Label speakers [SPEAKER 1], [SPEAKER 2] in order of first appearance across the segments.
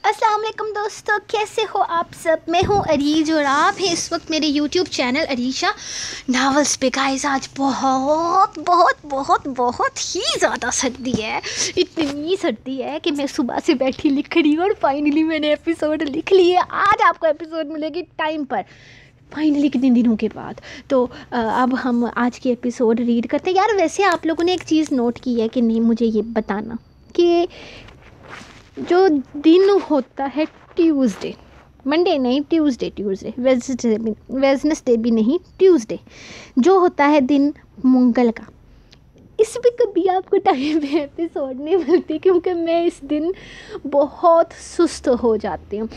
[SPEAKER 1] السلام علیکم دوستو، کیسے ہو آپ سب؟ میں ہوں عریج اور آپ ہیں اس وقت میرے یوٹیوب چینل عریشہ ناولز پہ۔ گائز آج بہت بہت بہت بہت ہی زیادہ سردی ہے، اتنی سردی ہے کہ میں صبح سے بیٹھی لکھ رہی ہوں اور فائنلی میں نے ایپیسوڈ لکھ لی ہے۔ آج آپ کو ایپیسوڈ ملے گی ٹائم پر، فائنلی کتنے دنوں کے بعد۔ تو اب ہم آج کی ایپیسوڈ ریڈ کرتے ہیں۔ یار ویسے آپ لوگوں نے ایک چیز نوٹ کی ہے کہ نہیں، مجھے یہ بتانا کہ جو دن ہوتا ہے ٹیوزڈے، منڈے نہیں، ٹیوزڈے ویزنسڈے بھی نہیں، ٹیوزڈے جو ہوتا ہے دن منگل کا، اس بھی کبھی آپ کو ٹائم پہ ایپیسوڈ نہیں ملتی کیونکہ میں اس دن بہت سست ہو جاتی ہوں۔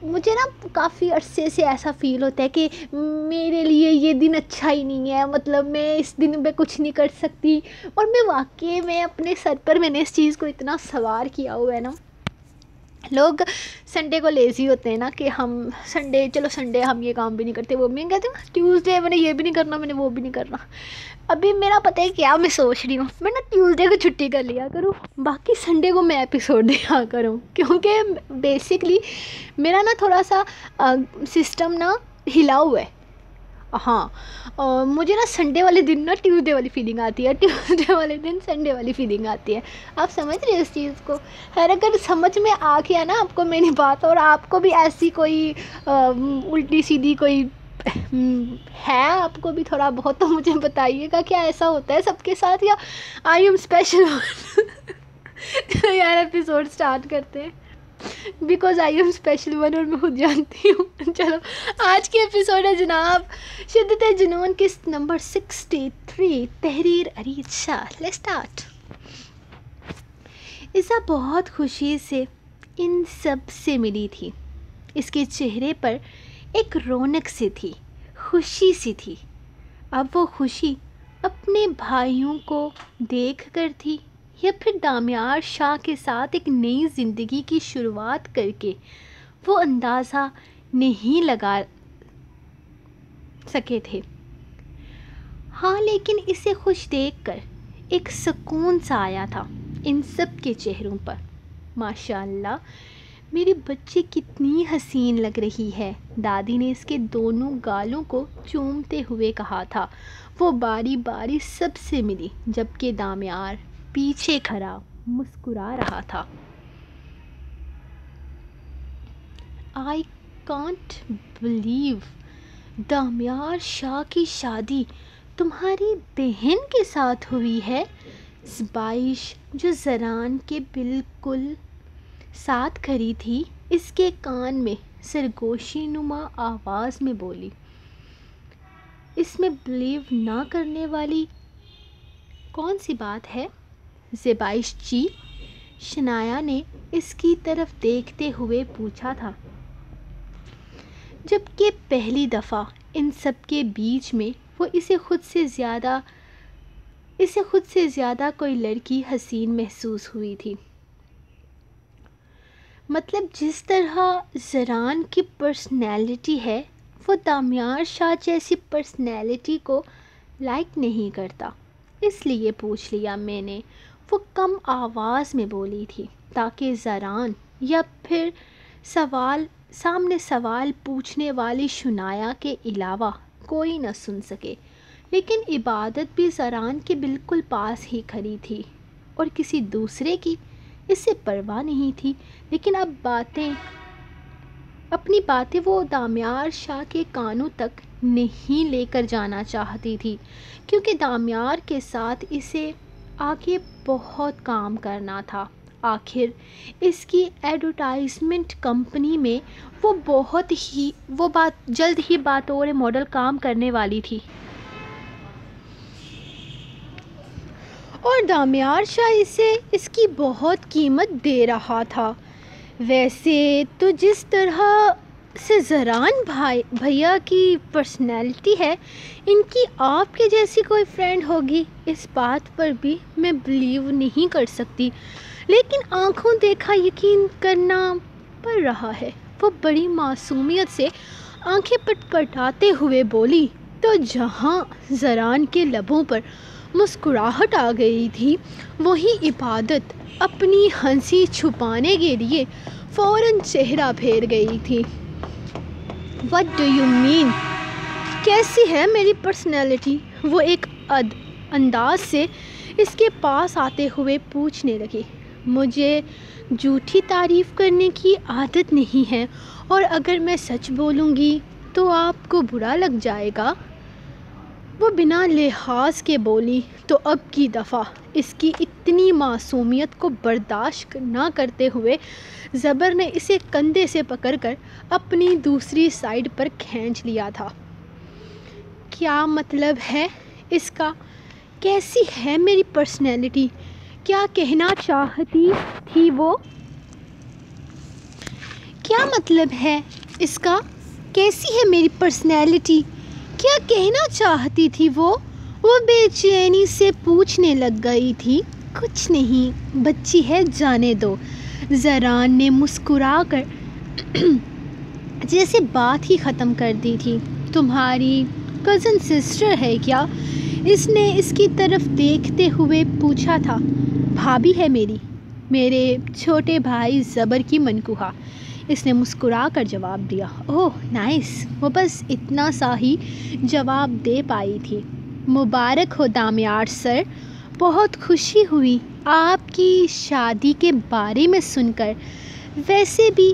[SPEAKER 1] مجھے نا کافی عرصے سے ایسا فیل ہوتا ہے کہ میرے لیے یہ دن اچھا ہی نہیں ہے، مطلب میں اس دن پہ کچھ نہیں کر سکتی۔ اور میں واقعی میں اپنے سر پر میں نے اس چیز کو اتنا سوار کیا ہوا ہے نا۔ لوگ سنڈے کو لیزی ہوتے ہیں نا کہ ہم سنڈے ہم یہ کام بھی نہیں کرتے، وہ بھی نہیں کرتے، ٹیوزڈے میں نے یہ بھی نہیں کرنا، میں نے وہ بھی نہیں کرنا۔ ابھی میرا پتہ ہے کیا میں سوچ رہی ہوں، میں نا ٹیوزڈے کو چھٹی کر لیا کروں، باقی سنڈے کو میں ایپیسوڈ دیا کروں، کیونکہ بیسکلی میرا نا تھوڑا سا سسٹم نا ہلا ہوا ہے۔ ہاں، مجھے نا سنڈے والے دن نا ٹیوزڈے والی فیلنگ آتی ہے، ٹیوزڈے والے دن سنڈے والی فیلنگ آتی ہے۔ آپ سمجھ رہے ہیں اس چیز کو؟ خیر، اگر سمجھ میں آ گیا نا آپ کو میری بات، اور آپ کو بھی ایسی کوئی الٹی سیدھی کوئی ہے آپ کو بھی تھوڑا بہت، تو مجھے بتائیے گا کیا ایسا ہوتا ہے سب کے ساتھ، یا آئی ایم اسپیشل ون؟ یار ایپیسوڈ سٹارٹ کرتے ہیں، because I am special one اور میں خود جانتی ہوں۔ چلو آج کی ایپیسوڈ ہے جناب شدت جنون قسط نمبر 63، تحریر عریج شاہ۔ Let's start. عزا بہت خوشی سے ان سب سے ملی تھی۔ اس کے چہرے پر ایک رونق سی تھی، خوشی سی تھی۔ اب وہ خوشی اپنے بھائیوں کو دیکھ کر تھی یا پھر دامیار شاہ کے ساتھ ایک نئی زندگی کی شروعات کر کے، وہ اندازہ نہیں لگا سکے تھے۔ ہاں، لیکن اسے خوش دیکھ کر ایک سکون سا آیا تھا ان سب کے چہروں پر۔ ماشاءاللہ، میری بچی کتنی حسین لگ رہی ہے، دادی نے اس کے دونوں گالوں کو چومتے ہوئے کہا تھا۔ وہ باری باری سب سے ملی، جبکہ دامیار پیچھے کھڑا مسکرا رہا تھا۔ آئی کانٹ بلیو دامیار شاہ کی شادی تمہاری بہن کے ساتھ ہوئی ہے، زبائش جو زران کے بالکل ساتھ کھڑی تھی اس کے کان میں سرگوشی نما آواز میں بولی۔ اس میں بلیو نہ کرنے والی کون سی بات ہے زبائش جی؟ شنایا نے اس کی طرف دیکھتے ہوئے پوچھا تھا، جبکہ پہلی دفعہ ان سب کے بیچ میں وہ اسے خود سے زیادہ کوئی لڑکی حسین محسوس ہوئی تھی۔ مطلب جس طرح زران کی پرسنالٹی ہے، وہ دامیار شاہ جیسی پرسنالٹی کو لائک نہیں کرتا، اس لیے پوچھ لیا میں نے، وہ کم آواز میں بولی تھی تاکہ زران یا پھر سامنے سوال پوچھنے والی شنایا کے علاوہ کوئی نہ سن سکے۔ لیکن عبادت بھی زران کے بالکل پاس ہی کھڑی تھی اور کسی دوسرے کی اسے پرواہ نہیں تھی، لیکن اپنی باتیں وہ دامیار شاہ کے کانوں تک نہیں لے کر جانا چاہتی تھی، کیونکہ دامیار کے ساتھ اسے آگے بہت کام کرنا تھا۔ آخر اس کی ایڈورٹائزمنٹ کمپنی میں وہ جلد ہی بطور ماڈل کام کرنے والی تھی، اور دامیار شاہ اسے اس کی بہت قیمت دے رہا تھا۔ ویسے تو جس طرح سے زران بھیا کی پرسنالٹی ہے، ان کی آپ کے جیسی کوئی فرینڈ ہوگی، اس بات پر بھی میں بلیو نہیں کر سکتی، لیکن آنکھوں دیکھا یقین کرنا پڑ رہا ہے۔ وہ بڑی معصومیت سے آنکھیں پٹپٹاتے ہوئے بولی، تو جہاں زران کے لبوں پر مسکراہٹ آ گئی تھی، وہی عبادت اپنی ہنسی چھپانے کے لیے فوراً چہرہ پھیر گئی تھی۔ What do you mean؟ کیسی ہے میری پرسنالٹی؟ وہ ایک انداز سے اس کے پاس آتے ہوئے پوچھنے لگی۔ مجھے جھوٹی تعریف کرنے کی عادت نہیں ہے، اور اگر میں سچ بولوں گی تو آپ کو برا لگ جائے گا۔ وہ بنا لحاظ کے بولی تو اب کی دفعہ اس کی اتنی معصومیت کو برداشت نہ کرتے ہوئے زبر نے اسے کندھے سے پکڑ کر اپنی دوسری سائیڈ پر کھینچ لیا تھا۔ کیا مطلب ہے اس کا؟ کیسی ہے میری پرسنالٹی؟ کیا کہنا چاہتی تھی وہ؟ کیا مطلب ہے اس کا؟ کیسی ہے میری پرسنالٹی؟ کیا کہنا چاہتی تھی وہ بے چینی سے پوچھنے لگ گئی تھی۔ کچھ نہیں، بچی ہے، جانے دو، زران نے مسکرا کر جیسے بات ہی ختم کر دی تھی۔ تمہاری کزن سسٹر ہے کیا؟ اس نے اس کی طرف دیکھتے ہوئے پوچھا تھا۔ بھابھی ہے میرے چھوٹے بھائی زبر کی منکوہا، اس نے مسکرا کر جواب دیا۔ اوہ نائس، وہ بس اتنا سا ہی جواب دے پائی تھی۔ مبارک ہو دامیار سر، بہت خوشی ہوئی آپ کی شادی کے بارے میں سن کر۔ ویسے بھی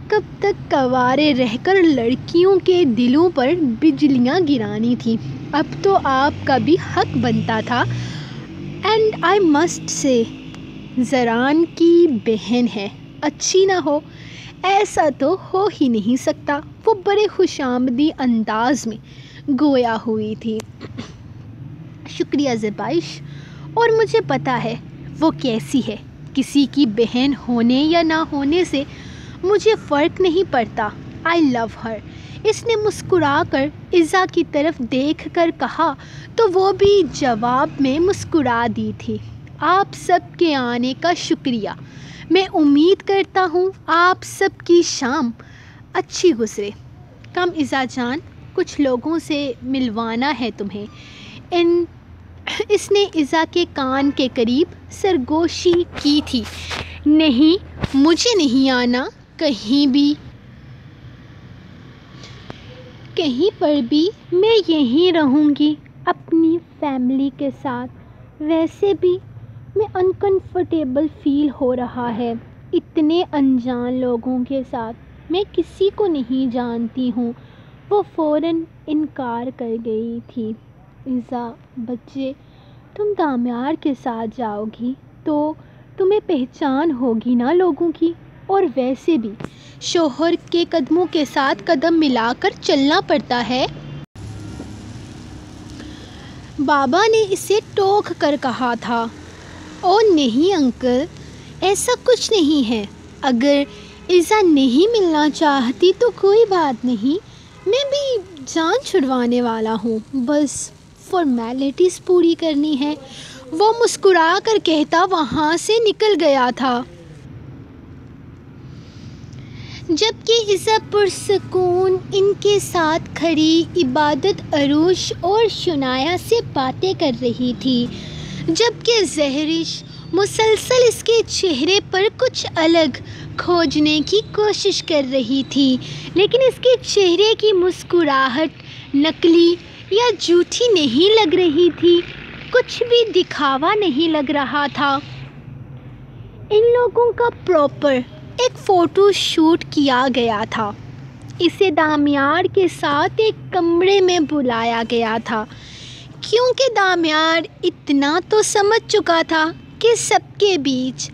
[SPEAKER 1] کب تک کوارے رہ کر لڑکیوں کے دلوں پر بجلیاں گرانی تھی، اب تو آپ کا بھی حق بنتا تھا۔ اینڈ آئی مسٹ سے، زران کی بہن ہے، اچھی نہ ہو؟ ایسا تو ہو ہی نہیں سکتا، وہ بڑے خوش آمدی انداز میں گویا ہوئی تھی۔ شکریہ زیبائش، اور مجھے پتا ہے وہ کیسی ہے۔ کسی کی بہن ہونے یا نہ ہونے سے مجھے فرق نہیں پڑتا۔ آئی لو ہر، اس نے مسکرا کر ایزا کی طرف دیکھ کر کہا تو وہ بھی جواب میں مسکرا دی تھی۔ آپ سب کے آنے کا شکریہ، میں امید کرتا ہوں آپ سب کی شام اچھی گزرے۔ کم ایزا جان، کچھ لوگوں سے ملوانا ہے تمہیں۔ اس نے ایزا کے کان کے قریب سرگوشی کی تھی۔ نہیں، مجھے نہیں آنا، کہیں پر بھی، میں یہیں رہوں گی اپنی فیملی کے ساتھ۔ ویسے بھی میں انکمفرٹیبل فیل ہو رہا ہے اتنے انجان لوگوں کے ساتھ، میں کسی کو نہیں جانتی ہوں۔ وہ فوراً انکار کر گئی تھی۔ ایزا بچے، تم دامیار کے ساتھ جاؤ گی تو تمہیں پہچان ہوگی نا لوگوں کی، اور ویسے بھی شوہر کے قدموں کے ساتھ قدم ملا کر چلنا پڑتا ہے۔ بابا نے اسے ٹوک کر کہا تھا۔ او نہیں انکل، ایسا کچھ نہیں ہے۔ اگر ایزا نہیں ملنا چاہتی تو کوئی بات نہیں، میں بھی جان چھڑوانے والا ہوں، بس فارمیلٹیز پوری کرنی ہے، وہ مسکرا کر کہتا وہاں سے نکل گیا تھا۔ جبکہ ایزا پرسکون ان کے ساتھ کھڑی عبادت عروش اور شنایا سے باتیں کر رہی تھی، جبکہ زہرش مسلسل اس کے چہرے پر کچھ الگ کھوجنے کی کوشش کر رہی تھی، لیکن اس کے چہرے کی مسکراہٹ نقلی یا جھوٹی نہیں لگ رہی تھی، کچھ بھی دکھاوا نہیں لگ رہا تھا۔ ان لوگوں کا پراپر ایک فوٹو شوٹ کیا گیا تھا۔ اسے دامیار کے ساتھ ایک کمرے میں بلایا گیا تھا، کیونکہ دامیار اتنا تو سمجھ چکا تھا کہ سب کے بیچ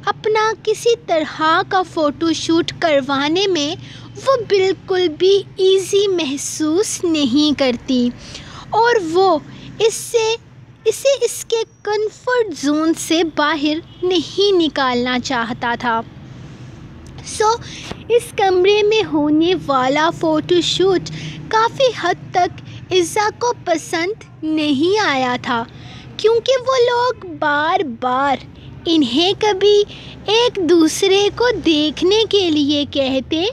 [SPEAKER 1] اپنا کسی طرح کا فوٹو شوٹ کروانے میں وہ بالکل بھی ایزی محسوس نہیں کرتی، اور وہ اسے اس کے کمفرٹ زون سے باہر نہیں نکالنا چاہتا تھا۔ سو اس کمرے میں ہونے والا فوٹو شوٹ کافی حد تک ایزا کو پسند نہیں آیا تھا، کیونکہ وہ لوگ بار بار انہیں کبھی ایک دوسرے کو دیکھنے کے لیے کہتے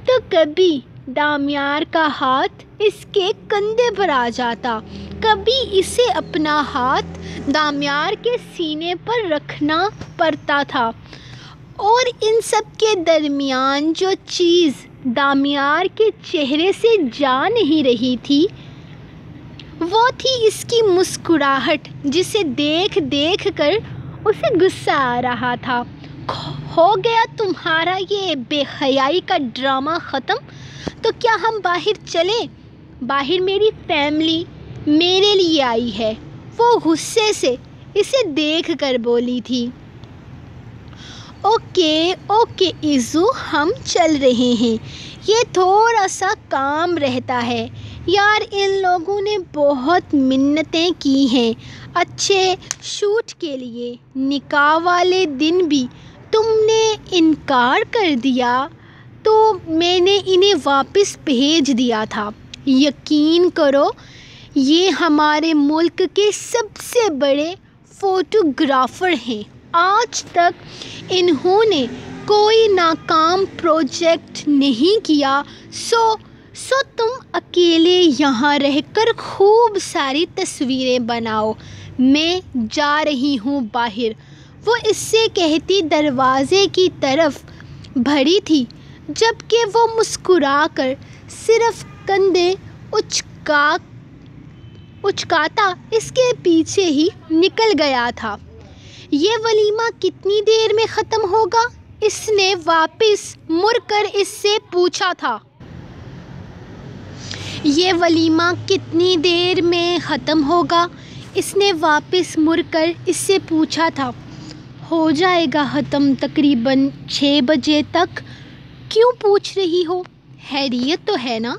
[SPEAKER 1] تو کبھی دامیار کا ہاتھ اس کے کندھے پر آ جاتا، کبھی اسے اپنا ہاتھ دامیار کے سینے پر رکھنا پڑتا تھا، اور ان سب کے درمیان جو چیز دامیار کے چہرے سے جا نہیں رہی تھی وہ تھی اس کی مسکراہٹ، جسے دیکھ دیکھ کر اسے غصہ آ رہا تھا۔ ہو گیا تمہارا یہ بے حیائی کا ڈرامہ ختم؟ تو کیا ہم باہر چلیں؟ باہر میری فیملی میرے لیے آئی ہے، وہ غصے سے اسے دیکھ کر بولی تھی۔ اوکے ایزو، ہم چل رہے ہیں، یہ تھوڑا سا کام رہتا ہے۔ یار ان لوگوں نے بہت منتیں کی ہیں اچھے شوٹ کے لیے، نکاح والے دن بھی تم نے انکار کر دیا تو میں نے انہیں واپس بھیج دیا تھا۔ یقین کرو یہ ہمارے ملک کے سب سے بڑے فوٹوگرافر ہیں، آج تک انہوں نے کوئی ناکام پروجیکٹ نہیں کیا، سو تم اکیلے یہاں رہ کر خوب ساری تصویریں بناؤ، میں جا رہی ہوں باہر۔ وہ اس سے کہتی دروازے کی طرف بڑھی تھی جبکہ وہ مسکرا کر صرف کندھے اچکاتا اس کے پیچھے ہی نکل گیا تھا۔ یہ ولیمہ کتنی دیر میں ختم ہوگا؟ اس نے واپس مڑ کر اس سے پوچھا تھا۔ یہ ولیمہ کتنی دیر میں ختم ہوگا؟ اس نے واپس مڑ کر اس سے پوچھا تھا۔ ہو جائے گا ختم تقریباً 6 بجے تک۔ کیوں پوچھ رہی ہو؟ خیریت تو ہے نا؟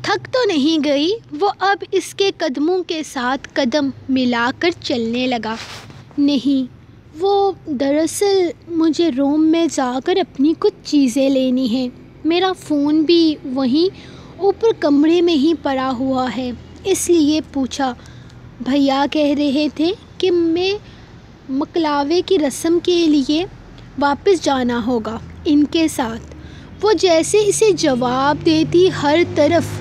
[SPEAKER 1] تھک تو نہیں گئی؟ وہ اب اس کے قدموں کے ساتھ قدم ملا کر چلنے لگا۔ نہیں، وہ دراصل مجھے روم میں جا کر اپنی کچھ چیزیں لینی ہیں، میرا فون بھی وہیں اوپر کمرے میں ہی پڑا ہوا ہے، اس لیے پوچھا۔ بھیا کہہ رہے تھے کہ میں مکلاوے کی رسم کے لیے واپس جانا ہوگا ان کے ساتھ۔ وہ جیسے اسے جواب دیتی ہر طرف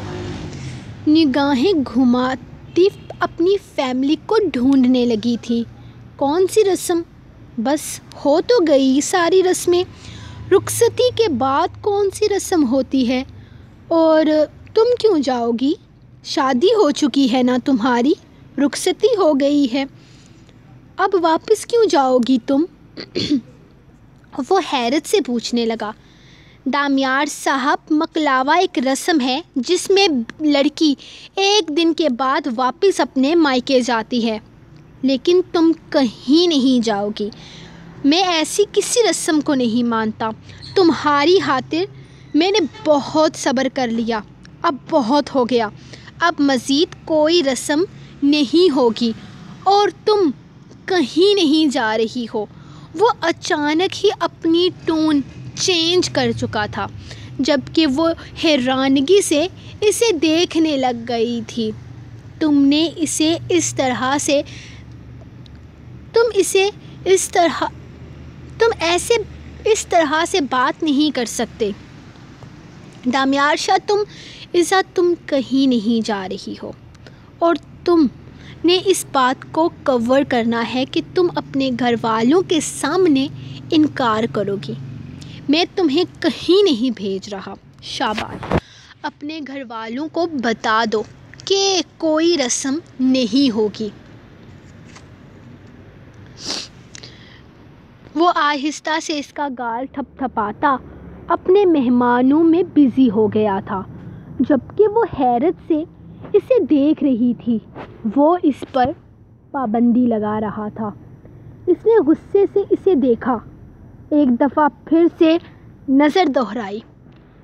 [SPEAKER 1] نگاہیں گھماتی اپنی فیملی کو ڈھونڈنے لگی تھی۔ کون سی رسم؟ بس ہو تو گئی ساری رسمیں، رخصتی کے بعد کون سی رسم ہوتی ہے؟ اور تم کیوں جاؤ گی؟ شادی ہو چکی ہے نا تمہاری، رخصتی ہو گئی ہے، اب واپس کیوں جاؤ گی تم؟ وہ حیرت سے پوچھنے لگا۔ دامیار صاحب، مکلاوا ایک رسم ہے جس میں لڑکی ایک دن کے بعد واپس اپنے مائکے جاتی ہے، لیکن تم کہیں نہیں جاؤ گی۔ میں ایسی کسی رسم کو نہیں مانتا۔ تمہاری خاطر میں نے بہت صبر کر لیا، اب بہت ہو گیا، اب مزید کوئی رسم نہیں ہوگی، اور تم کہیں نہیں جا رہی ہو۔ وہ اچانک ہی اپنی ٹون چینج کر چکا تھا، جبکہ وہ حیرانگی سے اسے دیکھنے لگ گئی تھی۔ تم اس طرح سے بات نہیں کر سکتے دامیار شاہ، تم کہیں نہیں جا رہی ہو، اور تم نے اس بات کو کور کرنا ہے کہ تم اپنے گھر والوں کے سامنے انکار کرو گی۔ میں تمہیں کہیں نہیں بھیج رہا۔ شاباش، اپنے گھر والوں کو بتا دو کہ کوئی رسم نہیں ہوگی۔ وہ آہستہ سے اس کا گال تھپ تھپاتا اپنے مہمانوں میں بزی ہو گیا تھا، جبکہ وہ حیرت سے اسے دیکھ رہی تھی۔ وہ اس پر پابندی لگا رہا تھا۔ اس نے غصے سے اسے دیکھا، ایک دفعہ پھر سے نظر دہرائی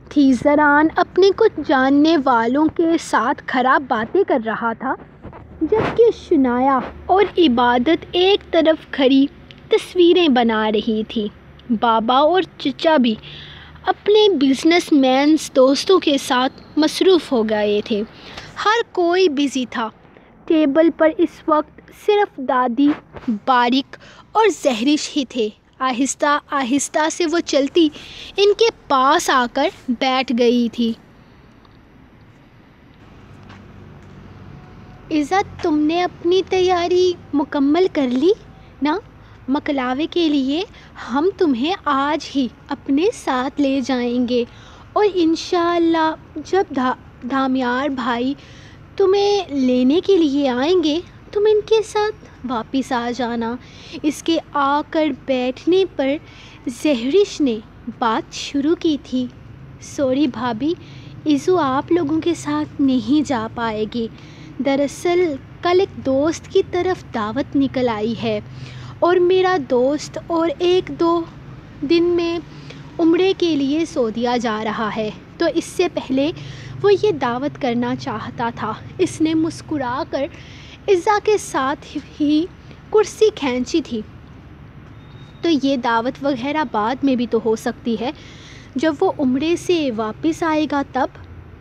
[SPEAKER 1] تھی۔ زران اپنے کچھ جاننے والوں کے ساتھ خراب باتیں کر رہا تھا، جبکہ شنایا اور عبادت ایک طرف کھڑی تصویریں بنا رہی تھی۔ بابا اور چچا بھی اپنے بزنس مینز دوستوں کے ساتھ مصروف ہو گئے تھے۔ ہر کوئی بزی تھا۔ ٹیبل پر اس وقت صرف دادی، باریک اور زہرش ہی تھے۔ آہستہ آہستہ سے وہ چلتی ان کے پاس آ کر بیٹھ گئی تھی۔ عزت، تم نے اپنی تیاری مکمل کر لی نا؟ مکلاوے کے لیے ہم تمہیں آج ہی اپنے ساتھ لے جائیں گے، اور انشاءاللہ جب دامیار بھائی تمہیں لینے کے لیے آئیں گے تم ان کے ساتھ واپس آ جانا۔ اس کے آ کر بیٹھنے پر زہرش نے بات شروع کی تھی۔ سوری بھابھی، ایزو آپ لوگوں کے ساتھ نہیں جا پائے گی۔ دراصل کل ایک دوست کی طرف دعوت نکل آئی ہے، اور میرا دوست اور 1-2 دن میں عمرے کے لیے سعودیہ جا رہا ہے، تو اس سے پہلے وہ یہ دعوت کرنا چاہتا تھا۔ اس نے مسکرا کر عزا کے ساتھ ہی کرسی کھینچی تھی۔ تو یہ دعوت وغیرہ بعد میں بھی تو ہو سکتی ہے، جب وہ عمرے سے واپس آئے گا تب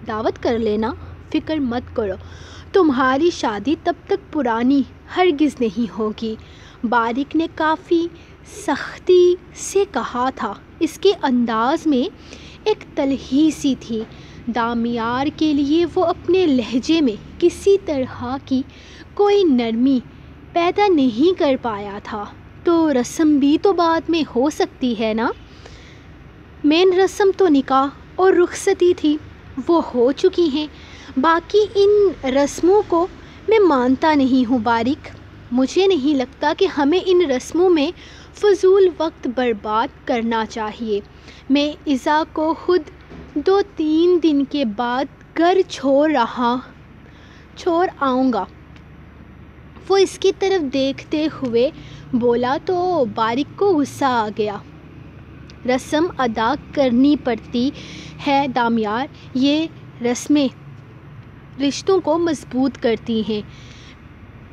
[SPEAKER 1] دعوت کر لینا، فکر مت کرو، تمہاری شادی تب تک پرانی ہرگز نہیں ہوگی۔ بارک نے کافی سختی سے کہا تھا، اس کے انداز میں ایک تلخی سی تھی۔ دامیار کے لیے وہ اپنے لہجے میں کسی طرح کی کوئی نرمی پیدا نہیں کر پایا تھا۔ تو رسم بھی تو بعد میں ہو سکتی ہے نا؟ مین رسم تو نکاح اور رخصتی تھی، وہ ہو چکی ہیں۔ باقی ان رسموں کو میں مانتا نہیں ہوں بارک۔ مجھے نہیں لگتا کہ ہمیں ان رسموں میں فضول وقت برباد کرنا چاہیے۔ میں عزا کو خود 2-3 دن کے بعد گھر چھوڑ آؤں گا۔ وہ اس کی طرف دیکھتے ہوئے بولا تو بارک کو غصہ آ گیا۔ رسم ادا کرنی پڑتی ہے دامیار، یہ رسمیں رشتوں کو مضبوط کرتی ہیں،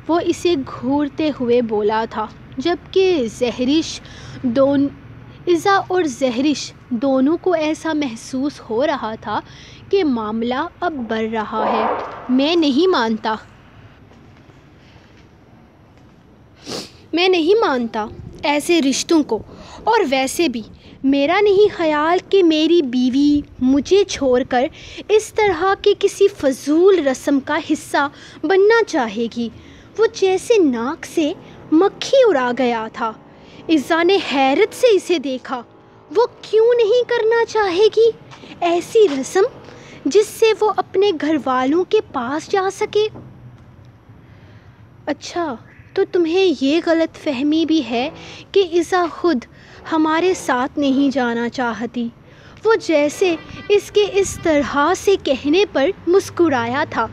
[SPEAKER 1] وہ اسے گھورتے ہوئے بولا تھا، جبکہ عزا اور زہرش دونوں کو ایسا محسوس ہو رہا تھا کہ معاملہ اب بڑھ رہا ہے۔ میں نہیں مانتا ایسے رشتوں کو، اور ویسے بھی میرا نہیں خیال کہ میری بیوی مجھے چھوڑ کر اس طرح کی کسی فضول رسم کا حصہ بننا چاہے گی۔ وہ جیسے ناک سے مکھی اڑا گیا تھا۔ عزا نے حیرت سے اسے دیکھا۔ وہ کیوں نہیں کرنا چاہے گی ایسی رسم جس سے وہ اپنے گھر والوں کے پاس جا سکے؟ اچھا، تو تمہیں یہ غلط فہمی بھی ہے کہ عزا خود ہمارے ساتھ نہیں جانا چاہتی؟ وہ جیسے اس کے اس طرح سے کہنے پر مسکرایا تھا۔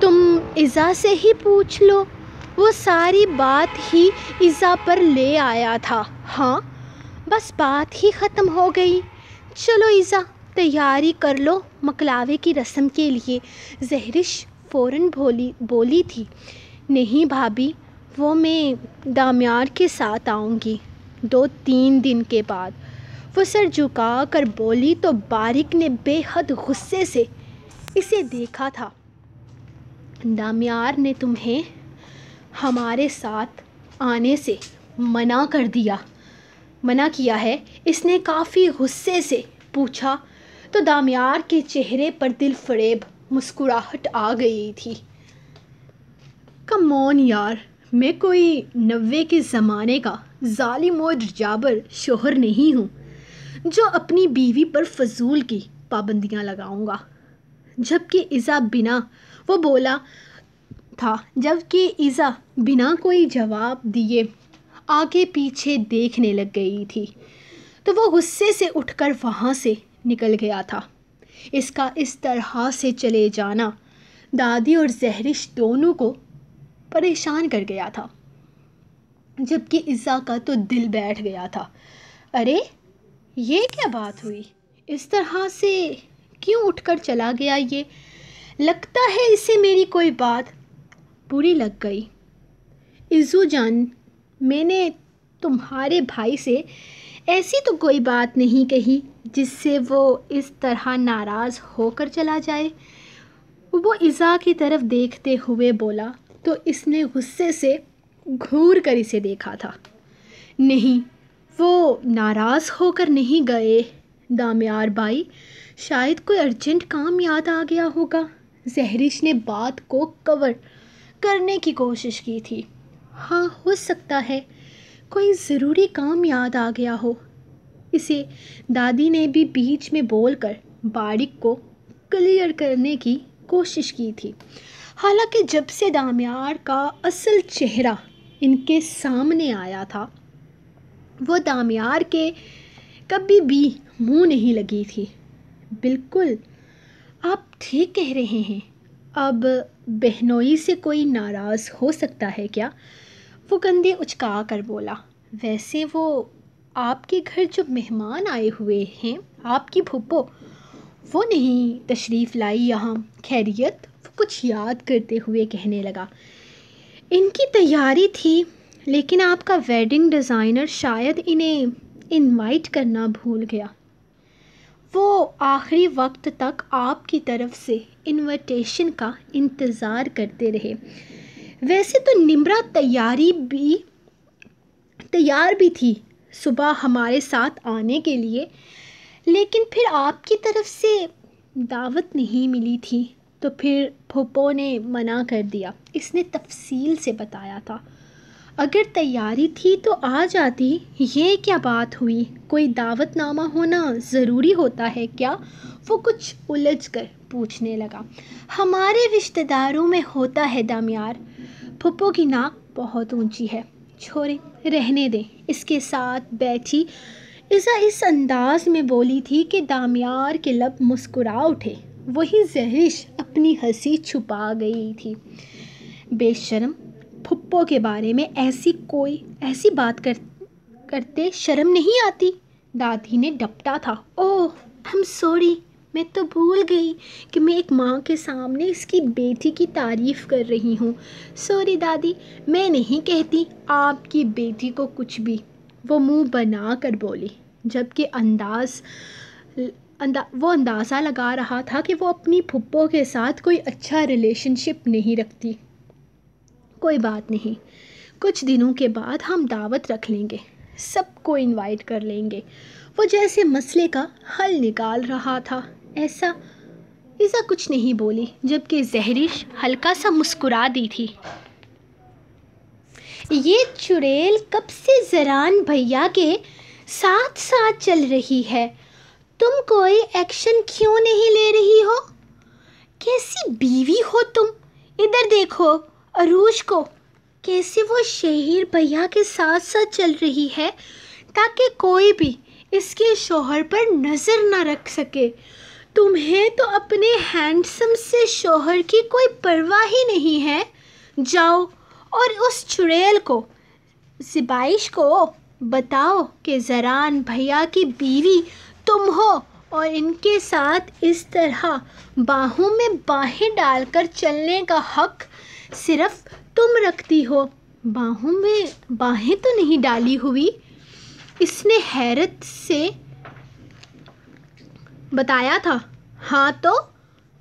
[SPEAKER 1] تم عزا سے ہی پوچھ لو، وہ ساری بات ہی عزا پر لے آیا تھا۔ ہاں، بس بات ہی ختم ہو گئی۔ چلو عزا، تیاری کر لو مکلاوے کی رسم کے لیے۔ زہرش فوراً بولی تھی۔ نہیں بھابھی، وہ میں دامیار کے ساتھ آؤں گی 2-3 دن کے بعد، وہ سر جھکا کر بولی تو بارک نے بے حد غصے سے اسے دیکھا تھا۔ دامیار نے تمہیں ہمارے ساتھ آنے سے منع کیا ہے؟ اس نے کافی غصے سے پوچھا تو دامیار کے چہرے پر دل فریب مسکراہٹ آ گئی تھی۔ کم آن یار، میں کوئی 90 کے زمانے کا ظالم اور جابر شوہر نہیں ہوں جو اپنی بیوی پر فضول کی پابندیاں لگاؤں گا۔ جبکہ عزا بنا کوئی جواب دیے آگے پیچھے دیکھنے لگ گئی تھی، تو وہ غصے سے اٹھ کر وہاں سے نکل گیا تھا۔ اس کا اس طرح سے چلے جانا دادی اور زہرش دونوں کو پریشان کر گیا تھا، جبکہ عزا کا تو دل بیٹھ گیا تھا۔ ارے یہ کیا بات ہوئی؟ اس طرح سے کیوں اٹھ کر چلا گیا؟ یہ لگتا ہے اسے میری کوئی بات بری لگ گئی۔ عزو جان، میں نے تمہارے بھائی سے ایسی تو کوئی بات نہیں کہی جس سے وہ اس طرح ناراض ہو کر چلا جائے، وہ عزا کی طرف دیکھتے ہوئے بولا تو اس نے غصے سے گھور کر اسے دیکھا تھا۔ نہیں، وہ ناراض ہو کر نہیں گئے دامیار بائی، شاید کوئی ارجنٹ کام یاد آ گیا ہوگا۔ زہرش نے بات کو کور کرنے کی کوشش کی تھی۔ ہاں، ہو سکتا ہے کوئی ضروری کام یاد آ گیا ہو، اسے دادی نے بھی بیچ میں بول کر باریک کو کلیئر کرنے کی کوشش کی تھی۔ حالانکہ جب سے دامیار کا اصل چہرہ ان کے سامنے آیا تھا، وہ دامیار کے کبھی بھی منہ نہیں لگی تھی۔ بالکل، آپ ٹھیک کہہ رہے ہیں۔ اب بہنوئی سے کوئی ناراض ہو سکتا ہے کیا؟ وہ کندھے اچکا کر بولا۔ ویسے وہ آپ کے گھر جو مہمان آئے ہوئے ہیں، آپ کی پھپھو، وہ نہیں تشریف لائی یہاں؟ خیریت؟ وہ کچھ یاد کرتے ہوئے کہنے لگا۔ ان کی تیاری تھی، لیکن آپ کا ویڈنگ ڈیزائنر شاید انہیں انوائٹ کرنا بھول گیا۔ وہ آخری وقت تک آپ کی طرف سے انویٹیشن کا انتظار کرتے رہے۔ ویسے تو نمرا تیار بھی تھی صبح ہمارے ساتھ آنے کے لیے، لیکن پھر آپ کی طرف سے دعوت نہیں ملی تھی تو پھر پھوپھو نے منع کر دیا۔ اس نے تفصیل سے بتایا تھا۔ اگر تیاری تھی تو آ جاتی، یہ کیا بات ہوئی؟ کوئی دعوت نامہ ہونا ضروری ہوتا ہے کیا؟ وہ کچھ الجھ کر پوچھنے لگا۔ ہمارے رشتہ داروں میں ہوتا ہے دامیار۔ پھوپھو کی ناک بہت اونچی ہے۔ چھوڑیں، رہنے دیں۔ اس کے ساتھ بیٹھی ایزا اس انداز میں بولی تھی کہ دامیار کے لب مسکرا اٹھے۔ وہی زہرش اپنی ہنسی چھپا گئی تھی۔ بے شرم، پھوپھو کے بارے میں ایسی بات کرتے شرم نہیں آتی؟ دادی نے ڈپٹا تھا۔ اوہ، I'm sorry، میں تو بھول گئی کہ میں ایک ماں کے سامنے اس کی بیٹی کی تعریف کر رہی ہوں۔ سوری دادی، میں نہیں کہتی آپ کی بیٹی کو کچھ بھی، وہ منہ بنا کر بولی، جبکہ وہ اندازہ لگا رہا تھا کہ وہ اپنی پھوپھو کے ساتھ کوئی اچھا ریلیشن شپ نہیں رکھتی۔ کوئی بات نہیں، کچھ دنوں کے بعد ہم دعوت رکھ لیں گے، سب کو انوائٹ کر لیں گے۔ وہ جیسے مسئلے کا حل نکال رہا تھا۔ ایسا کچھ نہیں بولی، جبکہ زہرش ہلکا سا مسکرا دی تھی۔ یہ چڑیل کب سے زران بھیا کے ساتھ چل رہی ہے؟ تم کوئی ایکشن کیوں نہیں لے رہی ہو؟ کیسی بیوی ہو تم؟ ادھر دیکھو عروج کو، کیسے وہ شہیر بھیا کے ساتھ چل رہی ہے تاکہ کوئی بھی اس کے شوہر پر نظر نہ رکھ سکے۔ تمہیں تو اپنے ہینڈسم سے شوہر کی کوئی پرواہ ہی نہیں ہے۔ جاؤ اور اس چڑیل کو، زبائش کو بتاؤ کہ زران بھیا کی بیوی تم ہو اور ان کے ساتھ اس طرح باہوں میں باہیں ڈال کر چلنے کا حق صرف تم رکھتی ہو۔ باہوں میں باہیں تو نہیں ڈالی ہوئی، اس نے حیرت سے بتایا تھا۔ ہاں تو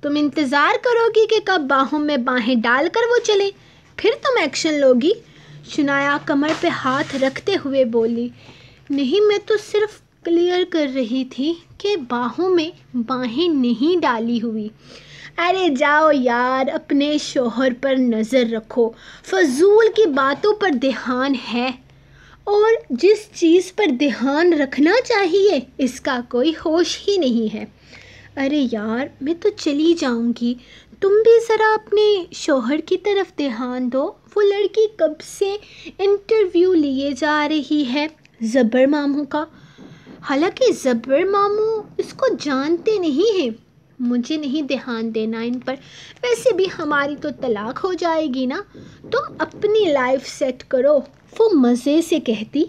[SPEAKER 1] تم انتظار کرو گی کہ کب باہوں میں باہیں ڈال کر وہ چلے، پھر تم ایکشن لوگی۔ شنایا کمر پہ ہاتھ رکھتے ہوئے بولی۔ نہیں، میں تو صرف کلیئر کر رہی تھی کہ باہوں میں باہیں نہیں ڈالی ہوئی۔ ارے جاؤ یار، اپنے شوہر پر نظر رکھو، فضول کی باتوں پر دھیان ہے، اور جس چیز پر دھیان رکھنا چاہیے اس کا کوئی ہوش ہی نہیں ہے۔ ارے یار، میں تو چلی جاؤں گی، تم بھی ذرا اپنے شوہر کی طرف دھیان دو۔ وہ لڑکی کب سے انٹرویو لیے جا رہی ہے زبر ماموں کا، حالانکہ زبر ماموں اس کو جانتے نہیں ہیں۔ مجھے نہیں دھیان دینا ان پر، ویسے بھی ہماری تو طلاق ہو جائے گی نا، تم اپنی لائف سیٹ کرو، وہ مزے سے کہتی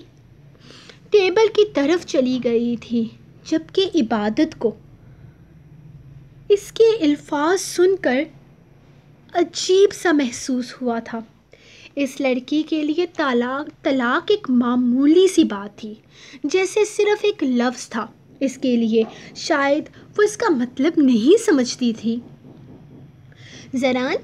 [SPEAKER 1] ٹیبل کی طرف چلی گئی تھی، جبکہ عبادت کو اس کے الفاظ سن کر عجیب سا محسوس ہوا تھا۔ اس لڑکی کے لیے طلاق ایک معمولی سی بات تھی، جیسے صرف ایک لفظ تھا۔ اس کے لیے شاید وہ اس کا مطلب نہیں سمجھتی تھی۔ زران،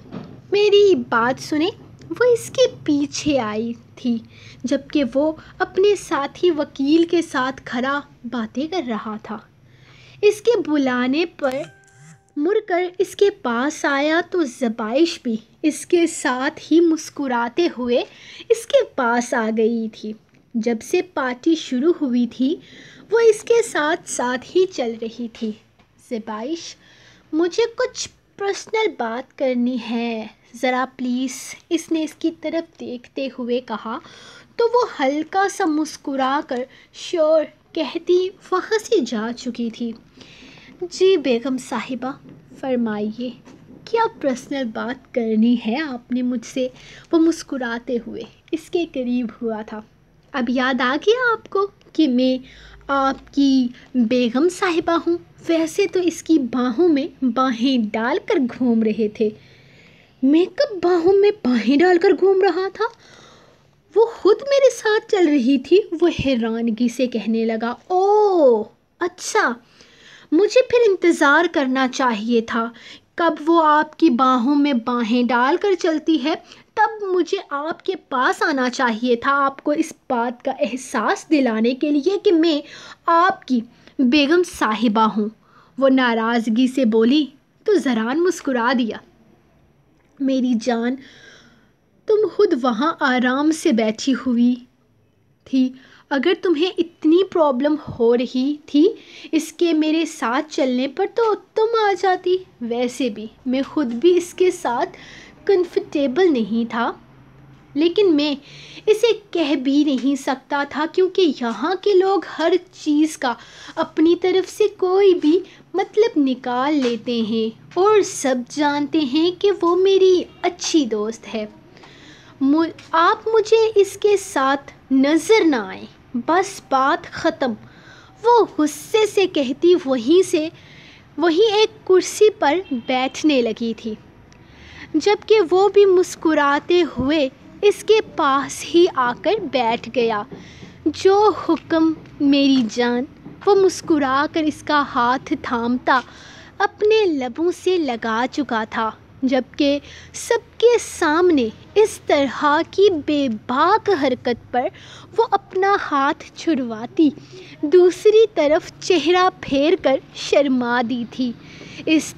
[SPEAKER 1] میری بات سنیں، وہ اس کے پیچھے آئی تھی جبکہ وہ اپنے ساتھی وکیل کے ساتھ کھڑا باتیں کر رہا تھا۔ اس کے بلانے پر مڑ کر اس کے پاس آیا تو زبائش بھی اس کے ساتھ ہی مسکراتے ہوئے اس کے پاس آ گئی تھی۔ جب سے پارٹی شروع ہوئی تھی وہ اس کے ساتھ ساتھ ہی چل رہی تھی۔ زبائش، مجھے کچھ پرسنل بات کرنی ہے، ذرا پلیز، اس نے اس کی طرف دیکھتے ہوئے کہا تو وہ ہلکا سا مسکرا کر شور کہتی وہاں سے جا چکی تھی۔ جی بیگم صاحبہ، فرمائیے، کیا پرسنل بات کرنی ہے آپ نے مجھ سے؟ وہ مسکراتے ہوئے اس کے قریب ہوا تھا۔ اب یاد آ گیا آپ کو کہ میں آپ کی بیگم صاحبہ ہوں؟ ویسے تو اس کی باہوں میں باہیں ڈال کر گھوم رہے تھے۔ میں کب باہوں میں باہیں ڈال کر گھوم رہا تھا؟ وہ خود میرے ساتھ چل رہی تھی، وہ حیرانگی سے کہنے لگا۔ اوہ اچھا، مجھے پھر انتظار کرنا چاہیے تھا۔ کب وہ آپ کی باہوں میں باہیں ڈال کر چلتی ہے تب مجھے آپ کے پاس آنا چاہیے تھا، آپ کو اس بات کا احساس دلانے کے لیے کہ میں آپ کی بیگم صاحبہ ہوں۔ وہ ناراضگی سے بولی تو زران مسکرا دیا۔ میری جان، تم خود وہاں آرام سے بیٹھی ہوئی تھی، اگر تمہیں اتنی پرابلم ہو رہی تھی اس کے میرے ساتھ چلنے پر تو تم آ جاتی۔ ویسے بھی میں خود بھی اس کے ساتھ کنفرٹیبل نہیں تھا، لیکن میں اسے کہہ بھی نہیں سکتا تھا کیونکہ یہاں کے لوگ ہر چیز کا اپنی طرف سے کوئی بھی مطلب نکال لیتے ہیں اور سب جانتے ہیں کہ وہ میری اچھی دوست ہے۔ آپ مجھے اس کے ساتھ نظر نہ آئیں، بس بات ختم۔ وہ غصے سے کہتی وہیں ایک کرسی پر بیٹھنے لگی تھی، جبکہ وہ بھی مسکراتے ہوئے اس کے پاس ہی آ کر بیٹھ گیا۔ جو حکم میری جان، وہ مسکرا کر اس کا ہاتھ تھامتا اپنے لبوں سے لگا چکا تھا، جبکہ سب کے سامنے اس طرح کی بے باک حرکت پر وہ اپنا ہاتھ چھڑواتی دوسری طرف چہرہ پھیر کر شرما دی تھی۔ اس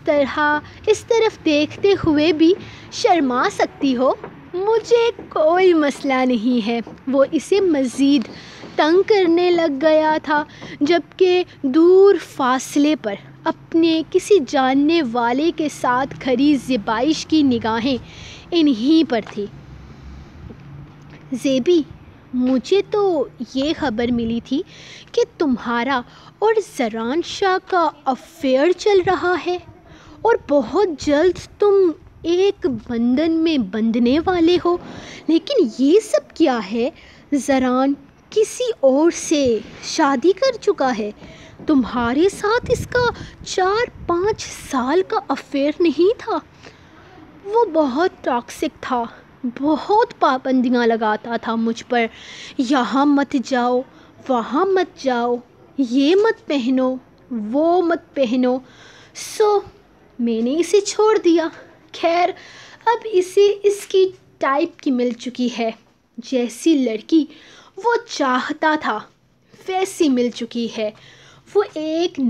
[SPEAKER 1] طرف دیکھتے ہوئے بھی شرما سکتی ہو، مجھے کوئی مسئلہ نہیں ہے۔ وہ اسے مزید تنگ کرنے لگ گیا تھا، جبکہ دور فاصلے پر اپنے کسی جاننے والے کے ساتھ کھڑی زبائش کی نگاہیں انہی پر تھی۔ زیبی، مجھے تو یہ خبر ملی تھی کہ تمہارا اور زران شاہ کا افیئر چل رہا ہے اور بہت جلد تم ایک بندھن میں بندھنے والے ہو، لیکن یہ سب کیا ہے؟ زران کسی اور سے شادی کر چکا ہے، تمہارے ساتھ اس کا 4-5 سال کا افیئر نہیں تھا؟ وہ بہت ٹاکسک تھا، بہت پابندیاں لگاتا تھا مجھ پر، یہاں مت جاؤ، وہاں مت جاؤ، یہ مت پہنو، وہ مت پہنو، سو میں نے اسے چھوڑ دیا۔ خیر، اب اسے اس کی ٹائپ کی مل چکی ہے، جیسی لڑکی وہ چاہتا تھا ویسی مل چکی ہے۔ وہ ایک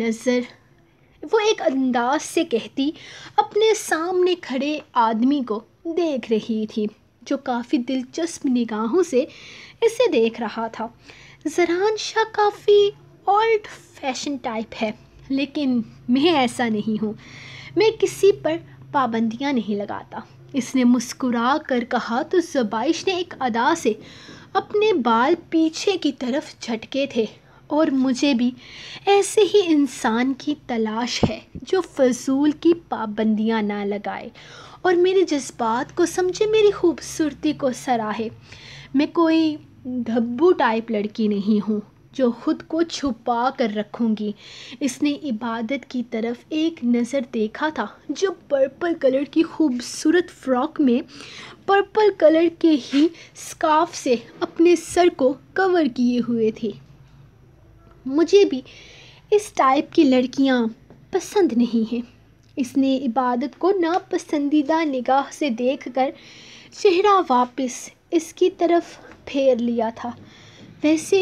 [SPEAKER 1] انداز سے کہتی اپنے سامنے کھڑے آدمی کو دیکھ رہی تھی جو کافی دلچسپ نگاہوں سے اسے دیکھ رہا تھا۔ زران شاہ کافی اولڈ فیشن ٹائپ ہے، لیکن میں ایسا نہیں ہوں، میں کسی پر پابندیاں نہیں لگاتا، اس نے مسکرا کر کہا تو زبائش نے ایک ادا سے اپنے بال پیچھے کی طرف جھٹکے تھے۔ اور مجھے بھی ایسے ہی انسان کی تلاش ہے جو فضول کی پابندیاں نہ لگائے اور میرے جذبات کو سمجھے، میری خوبصورتی کو سراہے۔ میں کوئی دھبو ٹائپ لڑکی نہیں ہوں جو خود کو چھپا کر رکھوں گی۔ اس نے عبادت کی طرف ایک نظر دیکھا تھا جو پرپل کلر کی خوبصورت فراک میں پرپل کلر کے ہی اسکارف سے اپنے سر کو کور کیے ہوئے تھی۔ مجھے بھی اس ٹائپ کی لڑکیاں پسند نہیں ہیں۔ اس نے عبادت کو ناپسندیدہ نگاہ سے دیکھ کر چہرہ واپس اس کی طرف پھیر لیا تھا۔ ویسے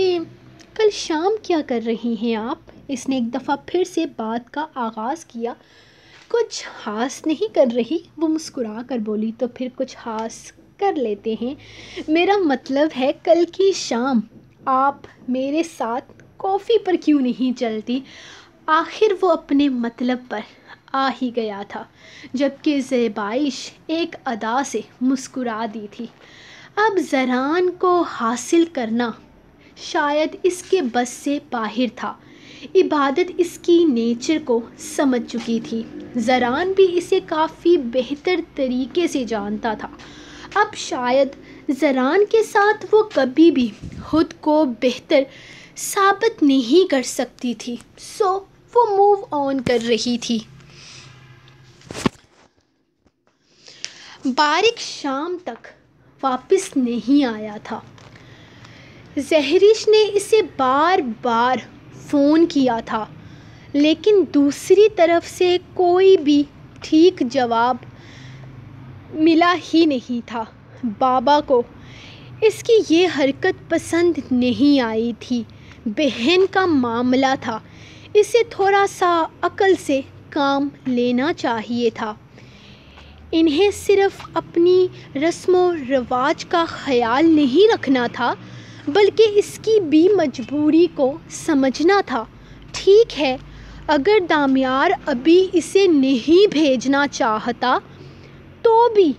[SPEAKER 1] کل شام کیا کر رہی ہیں آپ؟ اس نے ایک دفعہ پھر سے بات کا آغاز کیا۔ کچھ خاص نہیں کر رہی، وہ مسکرا کر بولی۔ تو پھر کچھ خاص کر لیتے ہیں۔ میرا مطلب ہے کل کی شام آپ میرے ساتھ کافی پر کیوں نہیں چلتی؟ آخر وہ اپنے مطلب پر آ ہی گیا تھا، جبکہ زیبائش ایک ادا سے مسکرا دی تھی۔ اب زران کو حاصل کرنا شاید اس کے بس سے باہر تھا۔ عبادت اس کی نیچر کو سمجھ چکی تھی۔ زران بھی اسے کافی بہتر طریقے سے جانتا تھا۔ اب شاید زران کے ساتھ وہ کبھی بھی خود کو بہتر ثابت نہیں کر سکتی تھی، سو وہ موو آن کر رہی تھی۔ بارق شام تک واپس نہیں آیا تھا۔ زہرش نے اسے بار بار فون کیا تھا، لیکن دوسری طرف سے کوئی بھی ٹھیک جواب ملا ہی نہیں تھا۔ بابا کو اس کی یہ حرکت پسند نہیں آئی تھی۔ بہن کا معاملہ تھا، اسے تھوڑا سا عقل سے کام لینا چاہیے تھا۔ انہیں صرف اپنی رسم و رواج کا خیال نہیں رکھنا تھا، بلکہ اس کی بھی مجبوری کو سمجھنا تھا۔ ٹھیک ہے، اگر دامیار ابھی اسے نہیں بھیجنا چاہتا تو بھی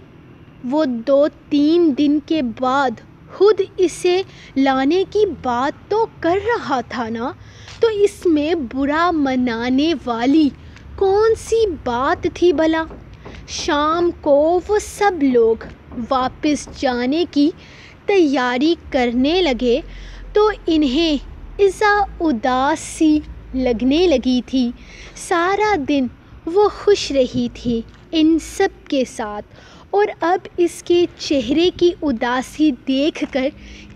[SPEAKER 1] وہ 2-3 دن کے بعد خود اسے لانے کی بات تو کر رہا تھا نا، تو اس میں برا منانے والی کون سی بات تھی بھلا؟ شام کو وہ سب لوگ واپس جانے کی تیاری کرنے لگے تو انہیں ایزا اداس سی لگنے لگی تھی۔ سارا دن وہ خوش رہی تھی ان سب کے ساتھ، اور اب اس کے چہرے کی اداسی دیکھ کر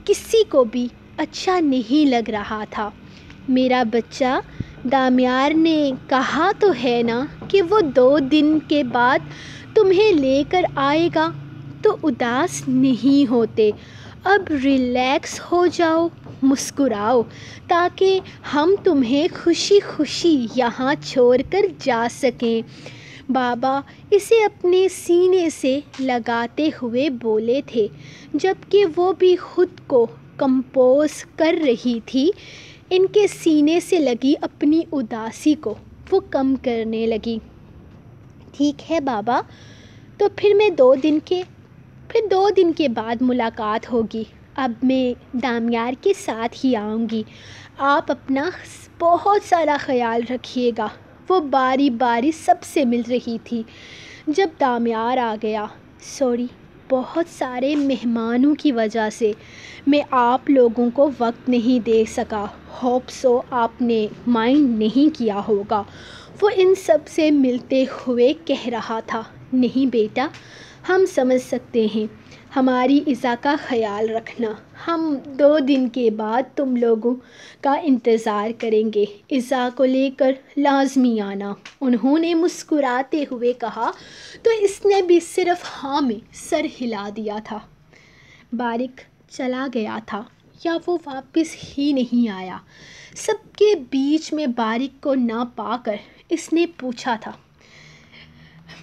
[SPEAKER 1] کسی کو بھی اچھا نہیں لگ رہا تھا۔ میرا بچہ، دامیار نے کہا تو ہے نا کہ وہ 2 دن کے بعد تمہیں لے کر آئے گا، تو اداس نہیں ہوتے۔ اب ریلیکس ہو جاؤ، مسکراؤ، تاکہ ہم تمہیں خوشی خوشی یہاں چھوڑ کر جا سکیں۔ بابا اسے اپنے سینے سے لگاتے ہوئے بولے تھے، جبکہ وہ بھی خود کو کمپوز کر رہی تھی۔ ان کے سینے سے لگی اپنی اداسی کو وہ کم کرنے لگی۔ ٹھیک ہے بابا، تو پھر 2 دن کے بعد ملاقات ہوگی۔ اب میں دامیار کے ساتھ ہی آؤں گی۔ آپ اپنا بہت سارا خیال رکھیے گا۔ وہ باری باری سب سے مل رہی تھی۔ جب دامیار آ گیا، سوری، بہت سارے مہمانوں کی وجہ سے میں آپ لوگوں کو وقت نہیں دے سکا۔ ہوپ سو آپ نے مائنڈ نہیں کیا ہوگا، وہ ان سب سے ملتے ہوئے کہہ رہا تھا۔ نہیں بیٹا، ہم سمجھ سکتے ہیں، ہماری ایزا کا خیال رکھنا۔ ہم 2 دن کے بعد تم لوگوں کا انتظار کریں گے۔ ایزا کو لے کر لازمی آنا، انہوں نے مسکراتے ہوئے کہا، تو اس نے بھی صرف ہاں میں سر ہلا دیا تھا۔ بارق چلا گیا تھا یا وہ واپس ہی نہیں آیا؟ سب کے بیچ میں بارق کو نہ پا کر اس نے پوچھا تھا۔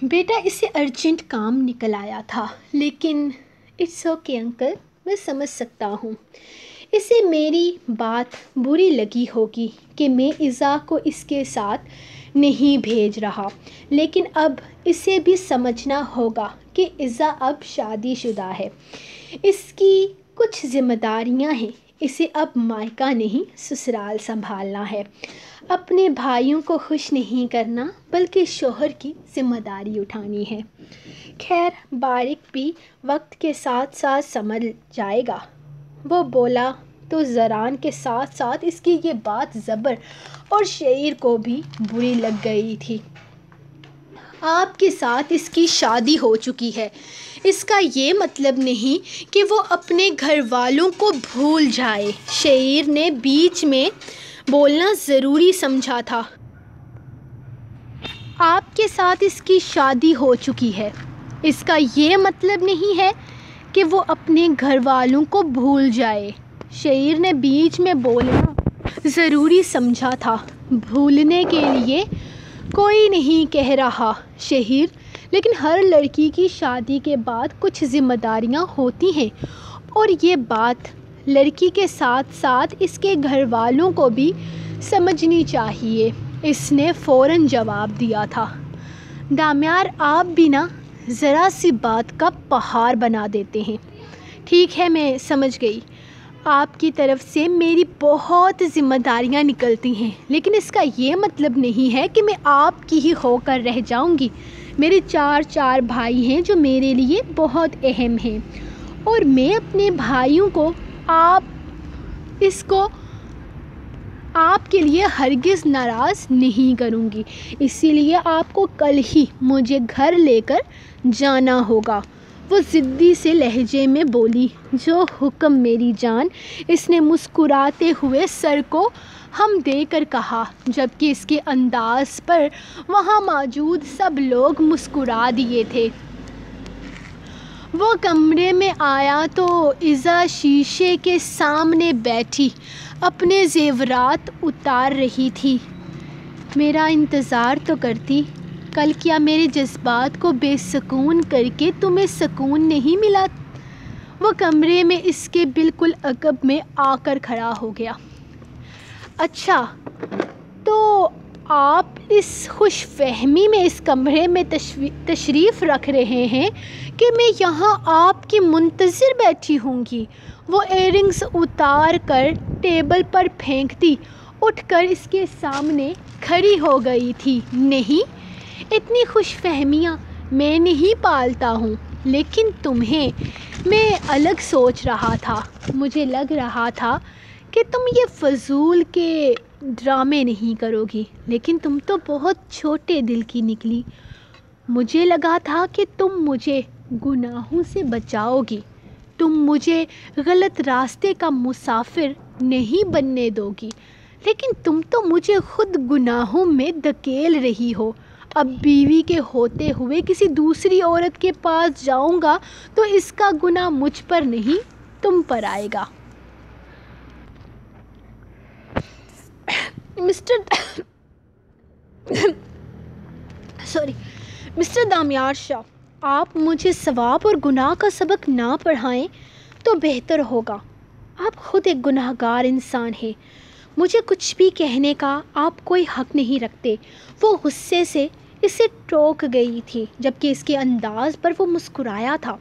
[SPEAKER 1] بیٹا، اسے ارجنٹ کام نکل آیا تھا، لیکن اٹس اوکے انکل، میں سمجھ سکتا ہوں۔ اسے میری بات بری لگی ہوگی کہ میں ایزا کو اس کے ساتھ نہیں بھیج رہا، لیکن اب اسے بھی سمجھنا ہوگا کہ ایزا اب شادی شدہ ہے، اس کی کچھ ذمہ داریاں ہیں، اسے اب مائکہ نہیں سسرال سنبھالنا ہے۔ اپنے بھائیوں کو خوش نہیں کرنا بلکہ شوہر کی ذمہ داری اٹھانی ہے۔ خیر، بارق بھی وقت کے ساتھ ساتھ سمجھ جائے گا، وہ بولا۔ تو زران کے ساتھ ساتھ اس کی یہ بات زبر اور شعیر کو بھی بری لگ گئی تھی۔ آپ کے ساتھ اس کی شادی ہو چکی ہے، اس کا یہ مطلب نہیں کہ وہ اپنے گھر والوں کو بھول جائے، شعیر نے بیچ میں بولنا ضروری سمجھا تھا۔ آپ کے ساتھ اس کی شادی ہو چکی ہے، اس کا یہ مطلب نہیں ہے کہ وہ اپنے گھر والوں کو بھول جائے۔ شعر نے بیچ میں بولنا ضروری سمجھا تھا۔ بھولنے کے لیے کوئی نہیں کہہ رہا شہر، لیکن ہر لڑکی کی شادی کے بعد کچھ ذمہ داریاں ہوتی ہیں، اور یہ بات لڑکی کے ساتھ ساتھ اس کے گھر والوں کو بھی سمجھنی چاہیے۔ اس نے فوراً جواب دیا تھا، دامیار آپ بھی نا ذرا سی بات کا پہاڑ بنا دیتے ہیں۔ ٹھیک ہے، میں سمجھ گئی، آپ کی طرف سے میری بہت ذمہ داریاں نکلتی ہیں، لیکن اس کا یہ مطلب نہیں ہے کہ میں آپ کی ہی ہو کر رہ جاؤں گی۔ میرے چار بھائی ہیں جو میرے لیے بہت اہم ہیں، اور میں اپنے بھائیوں کو آپ کے لیے ہرگز ناراض نہیں کروں گی، اسی لیے آپ کو کل ہی مجھے گھر لے کر جانا ہوگا۔ وہ ضدی سے لہجے میں بولی، جو حکم میری جان۔ اس نے مسکراتے ہوئے سر کو ہم دے کر کہا، جبکہ اس کے انداز پر وہاں موجود سب لوگ مسکرا دیے تھے۔ وہ کمرے میں آیا تو ایزا شیشے کے سامنے بیٹھی اپنے زیورات اتار رہی تھی۔ میرا انتظار تو کرتی، کل کیا میرے جذبات کو بے سکون کر کے تمہیں سکون نہیں ملا؟ وہ کمرے میں اس کے بالکل عقب میں آ کر کھڑا ہو گیا۔ اچھا، تو آپ اس خوش فہمی میں اس کمرے میں تشریف رکھ رہے ہیں کہ میں یہاں آپ کی منتظر بیٹھی ہوں گی۔ وہ ایئر رنگز اتار کر ٹیبل پر پھینکتی اٹھ کر اس کے سامنے کھڑی ہو گئی تھی۔ نہیں، اتنی خوش فہمیاں میں نہیں پالتا ہوں، لیکن تمہیں میں الگ سوچ رہا تھا۔ مجھے لگ رہا تھا کہ تم یہ فضول کے ڈرامے نہیں کرو گی، لیکن تم تو بہت چھوٹے دل کی نکلی۔ مجھے لگا تھا کہ تم مجھے گناہوں سے بچاؤ گی، تم مجھے غلط راستے کا مسافر نہیں بننے دو گی، لیکن تم تو مجھے خود گناہوں میں دھکیل رہی ہو۔ اب بیوی کے ہوتے ہوئے کسی دوسری عورت کے پاس جاؤں گا تو اس کا گناہ مجھ پر نہیں تم پر آئے گا۔ مسٹر دامیار شاہ، آپ مجھے ثواب اور گناہ کا سبق نہ پڑھائیں تو بہتر ہوگا۔ آپ خود ایک گناہ گار انسان ہیں، مجھے کچھ بھی کہنے کا آپ کوئی حق نہیں رکھتے۔ وہ غصے سے اسے ٹوک گئی تھی، جبکہ اس کے انداز پر وہ مسکرایا تھا۔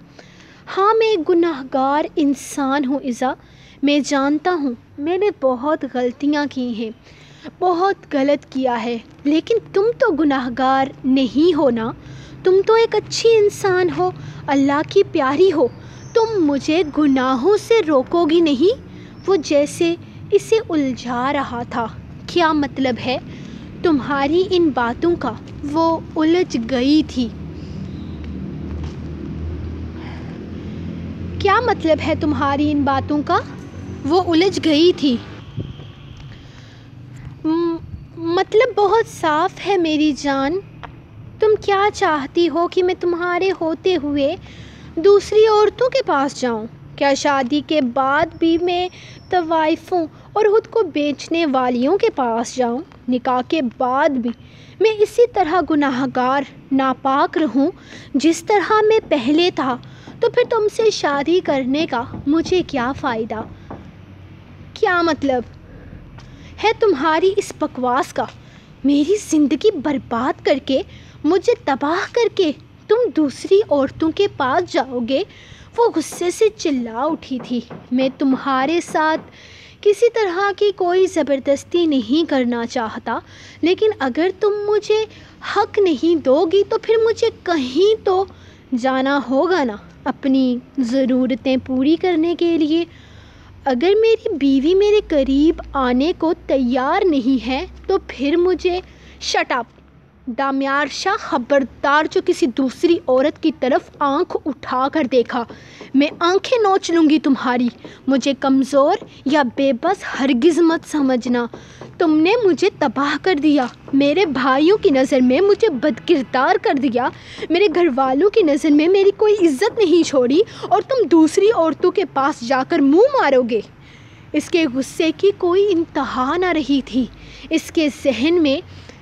[SPEAKER 1] ہاں، میں ایک گناہ گار انسان ہوں ایزا، میں جانتا ہوں میں نے بہت غلطیاں کی ہیں، بہت غلط کیا ہے، لیکن تم تو گناہ گار نہیں ہو نا، تم تو ایک اچھی انسان ہو، اللہ کی پیاری ہو، تم مجھے گناہوں سے روکو گی نہیں؟ وہ جیسے اسے الجھا رہا تھا۔ کیا مطلب ہے تمہاری ان باتوں کا؟ وہ الجھ گئی تھی۔ کیا مطلب ہے تمہاری ان باتوں کا؟ وہ الجھ گئی تھی۔ مطلب بہت صاف ہے میری جان، تم کیا چاہتی ہو کہ میں تمہارے ہوتے ہوئے دوسری عورتوں کے پاس جاؤں؟ کیا شادی کے بعد بھی میں طوائفوں اور خود کو بیچنے والیوں کے پاس جاؤں؟ نکاح کے بعد بھی میں اسی طرح گناہ گار ناپاک رہوں جس طرح میں پہلے تھا؟ تو پھر تم سے شادی کرنے کا مجھے کیا فائدہ؟ کیا مطلب ہے تمہاری اس بکواس کا؟ میری زندگی برباد کر کے، مجھے تباہ کر کے تم دوسری عورتوں کے پاس جاؤ گے؟ وہ غصے سے چلا اٹھی تھی۔ میں تمہارے ساتھ کسی طرح کی کوئی زبردستی نہیں کرنا چاہتا، لیکن اگر تم مجھے حق نہیں دو گی تو پھر مجھے کہیں تو جانا ہوگا نا، اپنی ضرورتیں پوری کرنے کے لیے۔ اگر میری بیوی میرے قریب آنے کو تیار نہیں ہے تو پھر مجھے شٹ اپ دامیار شاہ، خبردار جو کسی دوسری عورت کی طرف آنکھ اٹھا کر دیکھا، میں آنکھیں نوچ لوں گی تمہاری۔ مجھے کمزور یا بے بس ہرگز مت سمجھنا، تم نے مجھے تباہ کر دیا، میرے بھائیوں کی نظر میں مجھے بدکردار کر دیا، میرے گھر والوں کی نظر میں میری کوئی عزت نہیں چھوڑی، اور تم دوسری عورتوں کے پاس جا کر منہ مارو گے۔ اس کے غصے کی کوئی انتہا نہ رہی تھی۔ اس کے ذہن میں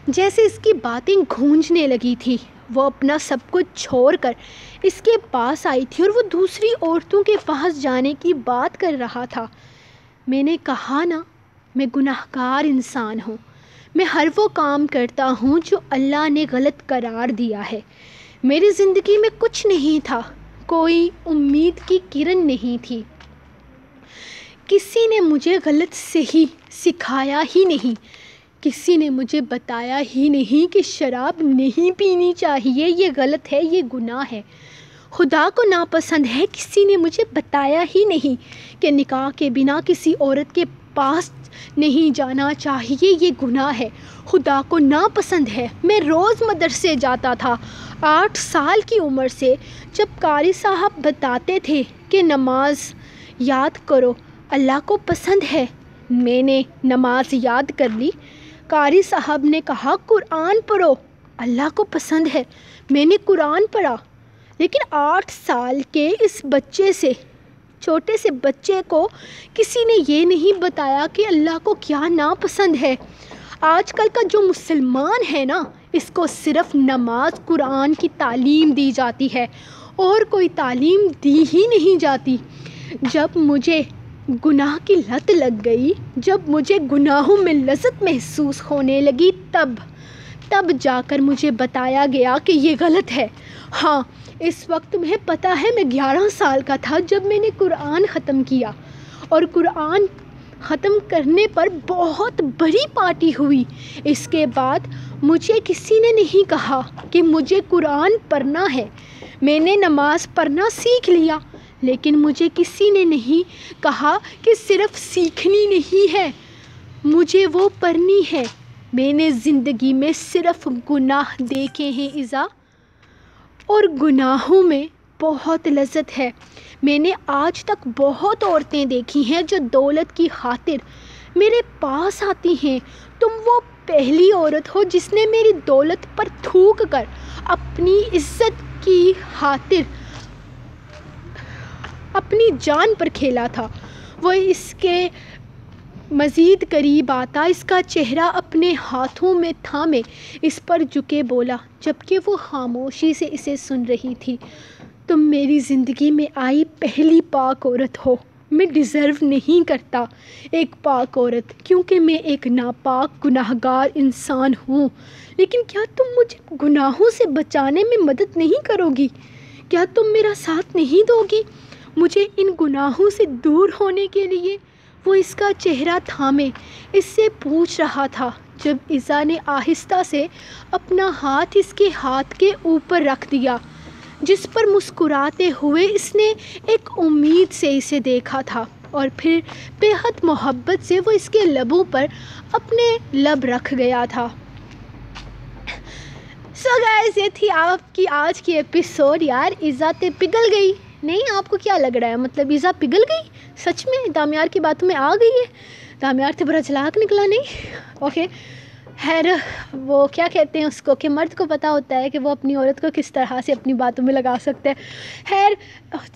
[SPEAKER 1] جیسے اس کی باتیں گونجنے لگی تھی۔ وہ اپنا سب کچھ چھوڑ کر اس کے پاس آئی تھی اور وہ دوسری عورتوں کے پاس جانے کی بات کر رہا تھا۔ میں نے کہا نا، میں گناہگار انسان ہوں، میں ہر وہ کام کرتا ہوں جو اللہ نے غلط قرار دیا ہے۔ میری زندگی میں کچھ نہیں تھا، کوئی امید کی کرن نہیں تھی۔ کسی نے مجھے غلط صحیح سکھایا ہی نہیں، کسی نے مجھے بتایا ہی نہیں کہ شراب نہیں پینی چاہیے، یہ غلط ہے، یہ گناہ ہے۔ خدا کو ناپسند ہے، کسی نے مجھے بتایا ہی نہیں کہ نکاح کے بنا کسی عورت کے پاس نہیں جانا چاہیے، یہ گناہ ہے۔ خدا کو ناپسند ہے۔ میں روز مدرسے جاتا تھا 8 سال کی عمر سے، جب قاری صاحب بتاتے تھے کہ نماز یاد کرو، اللہ کو پسند ہے۔ میں نے نماز یاد کر لی۔ قاری صاحب نے کہا قرآن پڑھو، اللہ کو پسند ہے۔ میں نے قرآن پڑھا، لیکن 8 سال کے اس بچے سے، چھوٹے سے بچے کو کسی نے یہ نہیں بتایا کہ اللہ کو کیا ناپسند ہے۔ آج کل کا جو مسلمان ہے نا، اس کو صرف نماز قرآن کی تعلیم دی جاتی ہے اور کوئی تعلیم دی ہی نہیں جاتی۔ جب مجھے گناہ کی لت لگ گئی، جب مجھے گناہوں میں لذت محسوس ہونے لگی، تب جا کر مجھے بتایا گیا کہ یہ غلط ہے۔ ہاں، اس وقت تمہیں پتہ ہے میں 11 سال کا تھا جب میں نے قرآن ختم کیا، اور قرآن ختم کرنے پر بہت بڑی پارٹی ہوئی۔ اس کے بعد مجھے کسی نے نہیں کہا کہ مجھے قرآن پڑھنا ہے۔ میں نے نماز پڑھنا سیکھ لیا، لیکن مجھے کسی نے نہیں کہا کہ صرف سیکھنی نہیں ہے، مجھے وہ پڑھنی ہے۔ میں نے زندگی میں صرف گناہ دیکھے ہیں ایزا، اور گناہوں میں بہت لذت ہے۔ میں نے آج تک بہت عورتیں دیکھی ہیں جو دولت کی خاطر میرے پاس آتی ہیں۔ تم وہ پہلی عورت ہو جس نے میری دولت پر تھوک کر اپنی عزت کی خاطر اپنی جان پر کھیلا تھا۔ وہ اس کے مزید قریب آتا، اس کا چہرہ اپنے ہاتھوں میں تھامے اس پر جھکے بولا، جبکہ وہ خاموشی سے اسے سن رہی تھی، تم میری زندگی میں آئی پہلی پاک عورت ہو۔ میں ڈیزرو نہیں کرتا ایک پاک عورت، کیونکہ میں ایک ناپاک گناہگار انسان ہوں۔ لیکن کیا تم مجھے گناہوں سے بچانے میں مدد نہیں کرو گی؟ کیا تم میرا ساتھ نہیں دو گی مجھے ان گناہوں سے دور ہونے کے لیے؟ وہ اس کا چہرہ تھامے اس سے پوچھ رہا تھا، جب ایزا نے آہستہ سے اپنا ہاتھ اس کے ہاتھ کے اوپر رکھ دیا، جس پر مسکراتے ہوئے اس نے ایک امید سے اسے دیکھا تھا، اور پھر بے حد محبت سے وہ اس کے لبوں پر اپنے لب رکھ گیا تھا۔ سو گائز، یہ تھی آپ کی آج کی ایپیسوڈ۔ یار ایزا تے پگھل گئی نہیں؟ آپ کو کیا لگ رہا ہے؟ مطلب ایزا پگھل گئی سچ میں؟ دامیار کی باتوں میں آ گئی ہے؟ دامیار تے بڑا چلاک نکلا نہیں؟ اوکے، خیر، وہ کیا کہتے ہیں اس کو کہ مرد کو پتہ ہوتا ہے کہ وہ اپنی عورت کو کس طرح سے اپنی باتوں میں لگا سکتے ہیں۔ خیر،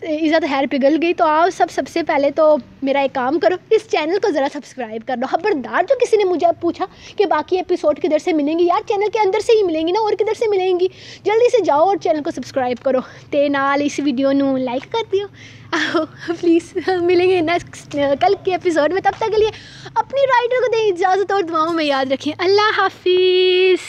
[SPEAKER 1] ایزا تو خیر پگھل گئی، تو آپ سب سے پہلے تو میرا ایک کام کرو، اس چینل کو ذرا سبسکرائب کر دو خبردار۔ جو کسی نے مجھے پوچھا کہ باقی ایپیسوڈ کدھر سے ملیں گی، یار چینل کے اندر سے ہی ملیں گی نا، اور کدھر سے ملیں گی؟ جلدی سے جاؤ اور چینل کو سبسکرائب کرو تے نال اس ویڈیو نو لائک کر دیو پلیز۔ ملیں گے نیکسٹ کل کے ایپیسوڈ میں، تب تک کے لیے اپنی رائٹر کو دیں اجازت اور دعاؤں میں یاد رکھیں۔ اللہ حافظ۔